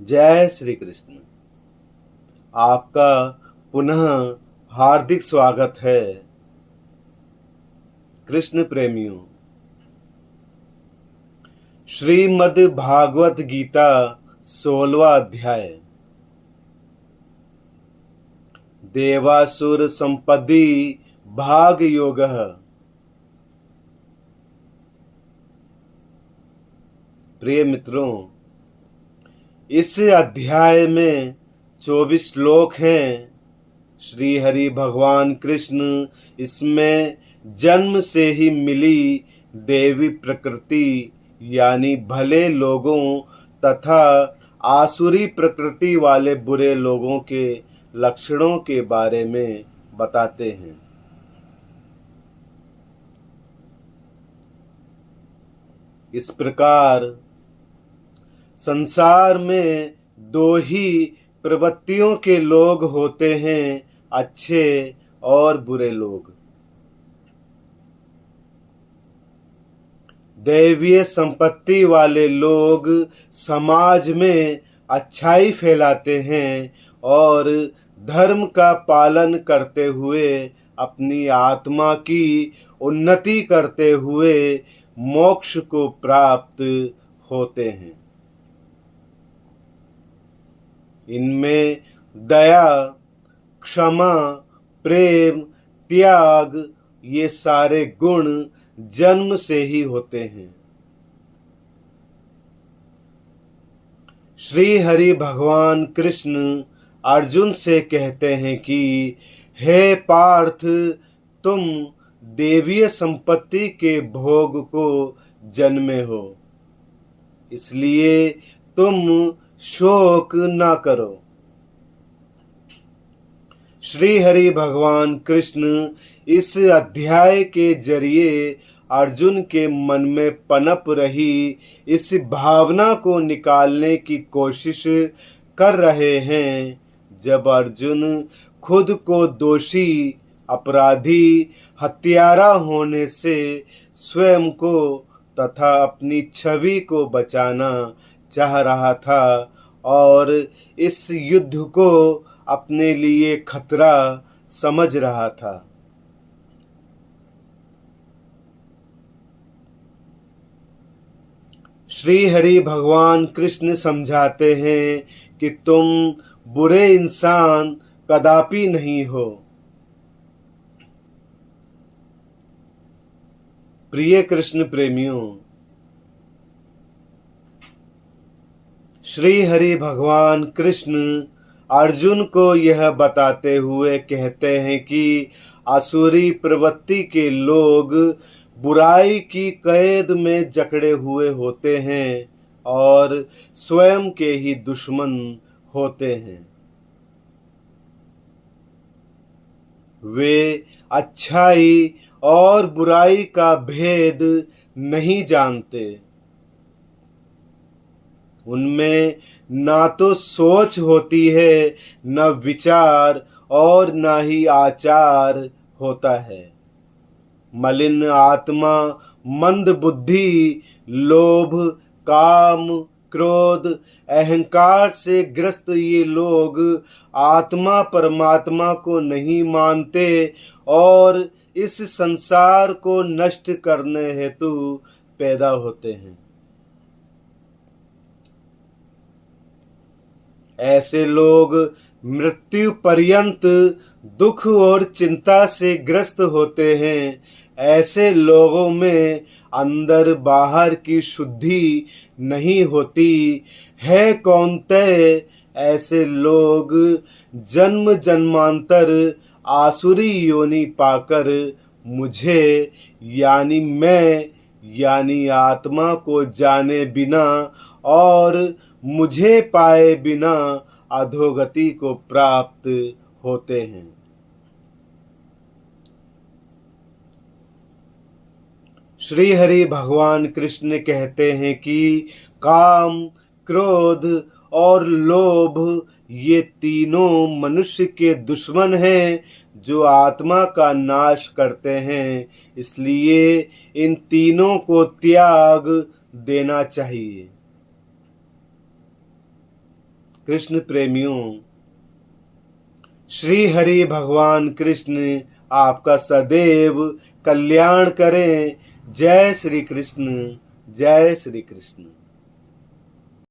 जय श्री कृष्ण। आपका पुनः हार्दिक स्वागत है। कृष्ण प्रेमियों, श्रीमद् भागवत गीता 16वां अध्याय, देवासुर संपदि भाग योगः। प्रिय मित्रों, इस अध्याय में 24 श्लोक हैं। श्री हरि भगवान कृष्ण इसमें जन्म से ही मिली देवी प्रकृति यानी भले लोगों तथा आसुरी प्रकृति वाले बुरे लोगों के लक्षणों के बारे में बताते हैं। इस प्रकार संसार में दो ही प्रवृत्तियों के लोग होते हैं, अच्छे और बुरे लोग। दैवीय संपत्ति वाले लोग समाज में अच्छाई फैलाते हैं और धर्म का पालन करते हुए अपनी आत्मा की उन्नति करते हुए मोक्ष को प्राप्त होते हैं। इनमें दया, क्षमा, प्रेम, त्याग ये सारे गुण जन्म से ही होते हैं। श्री हरि भगवान कृष्ण अर्जुन से कहते हैं कि हे पार्थ, तुम देवीय संपत्ति के भोग को जन्मे हो, इसलिए तुम शोक न करो। श्री हरि भगवान कृष्ण इस अध्याय के जरिए अर्जुन के मन में पनप रही इस भावना को निकालने की कोशिश कर रहे हैं। जब अर्जुन खुद को दोषी, अपराधी, हत्यारा होने से स्वयं को तथा अपनी छवि को बचाना चाह रहा था और इस युद्ध को अपने लिए खतरा समझ रहा था। श्री हरि भगवान कृष्ण समझाते हैं कि तुम बुरे इंसान कदापि नहीं हो। प्रिय कृष्ण प्रेमियों, श्री हरि भगवान कृष्ण अर्जुन को यह बताते हुए कहते हैं कि आसुरी प्रवृत्ति के लोग बुराई की कैद में जकड़े हुए होते हैं और स्वयं के ही दुश्मन होते हैं। वे अच्छाई और बुराई का भेद नहीं जानते। उनमें ना तो सोच होती है, न विचार और न ही आचार होता है। मलिन आत्मा, मंद बुद्धि, लोभ, काम, क्रोध, अहंकार से ग्रस्त ये लोग आत्मा परमात्मा को नहीं मानते और इस संसार को नष्ट करने हेतु पैदा होते हैं। ऐसे लोग मृत्यु पर्यंत दुख और चिंता से ग्रस्त होते हैं। ऐसे लोगों में अंदर बाहर की शुद्धि नहीं होती है। कौन्तेय, ऐसे लोग जन्म जन्मांतर आसुरी योनि पाकर मुझे यानी मैं यानी आत्मा को जाने बिना और मुझे पाए बिना अधोगति को प्राप्त होते हैं। श्री हरि भगवान कृष्ण कहते हैं कि काम, क्रोध और लोभ ये तीनों मनुष्य के दुश्मन हैं जो आत्मा का नाश करते हैं। इसलिए इन तीनों को त्याग देना चाहिए। कृष्ण प्रेमियों, श्री हरि भगवान कृष्ण आपका सदैव कल्याण करें। जय श्री कृष्ण, जय श्री कृष्ण।